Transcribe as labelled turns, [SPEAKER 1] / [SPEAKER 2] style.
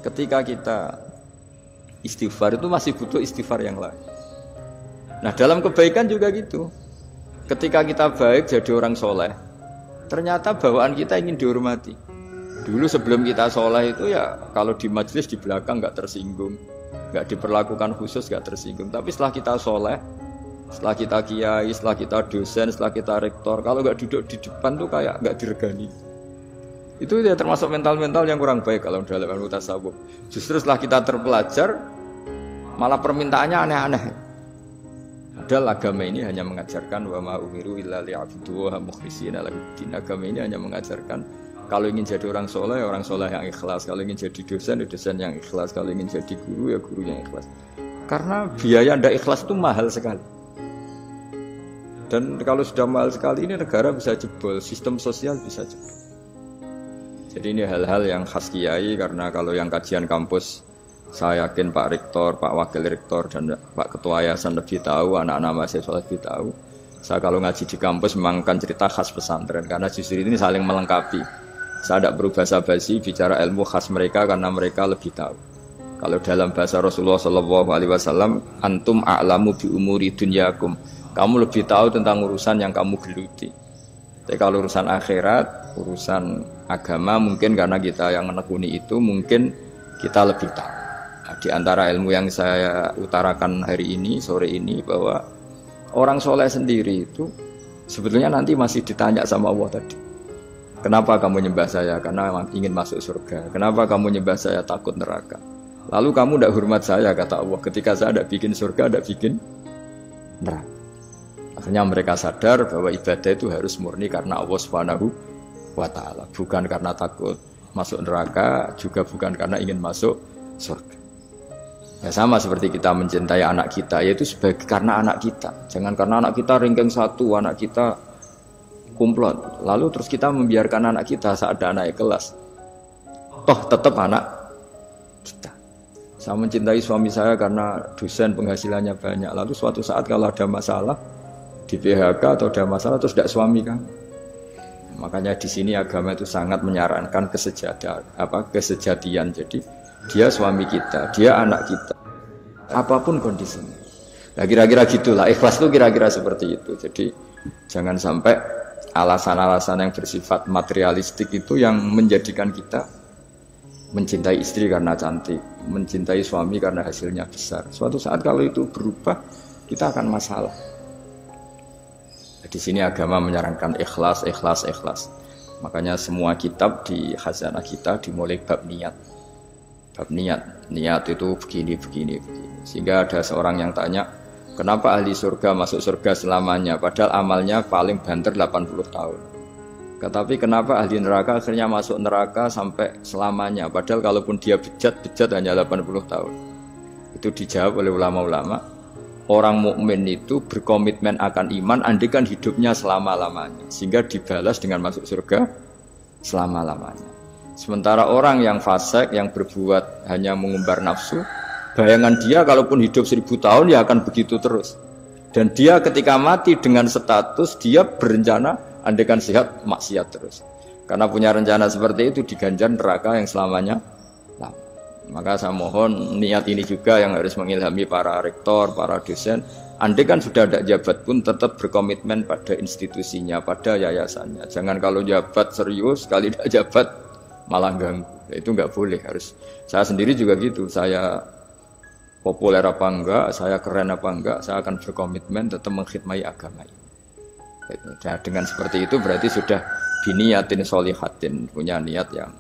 [SPEAKER 1] Ketika kita istighfar itu masih butuh istighfar yang lain. Nah dalam kebaikan juga gitu. Ketika kita baik jadi orang soleh, ternyata bawaan kita ingin dihormati. Dulu sebelum kita soleh itu ya kalau di majelis di belakang nggak tersinggung, nggak diperlakukan khusus, nggak tersinggung. Tapi setelah kita soleh, setelah kita kiai, setelah kita dosen, setelah kita rektor, kalau nggak duduk di depan tuh kayak nggak diregani. Itu ya termasuk mental-mental yang kurang baik kalau dalam ilmu tasawuf. Justru setelah kita terpelajar, malah permintaannya aneh-aneh. Padahal agama ini hanya mengajarkan wa ma umiru illa liya'budu wa mukhlishina lahuddin. Agama ini hanya mengajarkan kalau ingin jadi orang soleh yang ikhlas. Kalau ingin jadi dosen, ya dosen yang ikhlas. Kalau ingin jadi guru, ya guru yang ikhlas. Karena biaya ndak ikhlas itu mahal sekali. Dan kalau sudah mahal sekali ini negara bisa jebol, sistem sosial bisa jebol. Jadi ini hal-hal yang khas kiai karena kalau yang kajian kampus saya yakin Pak Rektor, Pak Wakil Rektor dan Pak Ketua Yayasan lebih tahu, anak-anak mahasiswa lebih tahu. Saya kalau ngaji di kampus memang kan cerita khas pesantren karena justru ini saling melengkapi. Saya tidak berubah basi bicara ilmu khas mereka karena mereka lebih tahu. Kalau dalam bahasa Rasulullah SAW, antum a'lamu bi umuri dunyakum. Kamu lebih tahu tentang urusan yang kamu geluti. Tapi kalau urusan akhirat, urusan agama mungkin karena kita yang menekuni itu mungkin kita lebih tahu. Nah, di antara ilmu yang saya utarakan hari ini, sore ini bahwa orang soleh sendiri itu sebetulnya nanti masih ditanya sama Allah tadi. Kenapa kamu nyembah saya? Karena ingin masuk surga. Kenapa kamu nyembah saya? Takut neraka. Lalu kamu tidak hormat saya, kata Allah. Ketika saya tidak bikin surga, tidak bikin neraka. Akhirnya mereka sadar bahwa ibadah itu harus murni karena Allah Subhanahu wa ta'ala. Bukan karena takut masuk neraka, juga bukan karena ingin masuk surga. Ya sama seperti kita mencintai anak kita, yaitu sebagai karena anak kita. Jangan karena anak kita ranking 1, anak kita kumplot. Lalu terus kita membiarkan anak kita saat ada naik kelas. Toh tetap anak kita. Saya mencintai suami saya karena dosen penghasilannya banyak. Lalu suatu saat kalau ada masalah di PHK atau ada masalah terus tidak suami kan. Makanya di sini agama itu sangat menyarankan kesejatian. Jadi dia suami kita, dia anak kita. Apapun kondisinya. Nah kira-kira gitulah. Ikhlas itu kira-kira seperti itu. Jadi jangan sampai alasan-alasan yang bersifat materialistik itu yang menjadikan kita mencintai istri karena cantik, mencintai suami karena hasilnya besar. Suatu saat kalau itu berubah, kita akan masalah. Di sini agama menyarankan ikhlas. Makanya semua kitab di khazanah kita dimulai bab niat. Bab niat itu begini. Sehingga ada seorang yang tanya, kenapa ahli surga masuk surga selamanya? Padahal amalnya paling banter 80 tahun. Tetapi kenapa ahli neraka akhirnya masuk neraka sampai selamanya? Padahal kalaupun dia bejat hanya 80 tahun. Itu dijawab oleh ulama-ulama. Orang mukmin itu berkomitmen akan iman andaikan hidupnya selama-lamanya sehingga dibalas dengan masuk surga selama-lamanya. Sementara orang yang fasik yang berbuat hanya mengumbar nafsu, bayangan dia kalaupun hidup 1000 tahun ya akan begitu terus. Dan dia ketika mati dengan status dia berencana andaikan sehat maksiat terus. Karena punya rencana seperti itu diganjar neraka yang selamanya lama. Maka saya mohon niat ini juga yang harus mengilhami para rektor, para dosen. Andai kan sudah ada jabat pun tetap berkomitmen pada institusinya, pada yayasannya. Jangan kalau jabat serius, sekali tidak jabat malah ganggu. Itu nggak boleh. Harus. Saya sendiri juga gitu. Saya populer apa enggak, saya keren apa enggak, saya akan berkomitmen tetap mengkhidmati agama ini. Nah, dengan seperti itu berarti sudah biniyatin solihatin, punya niat yang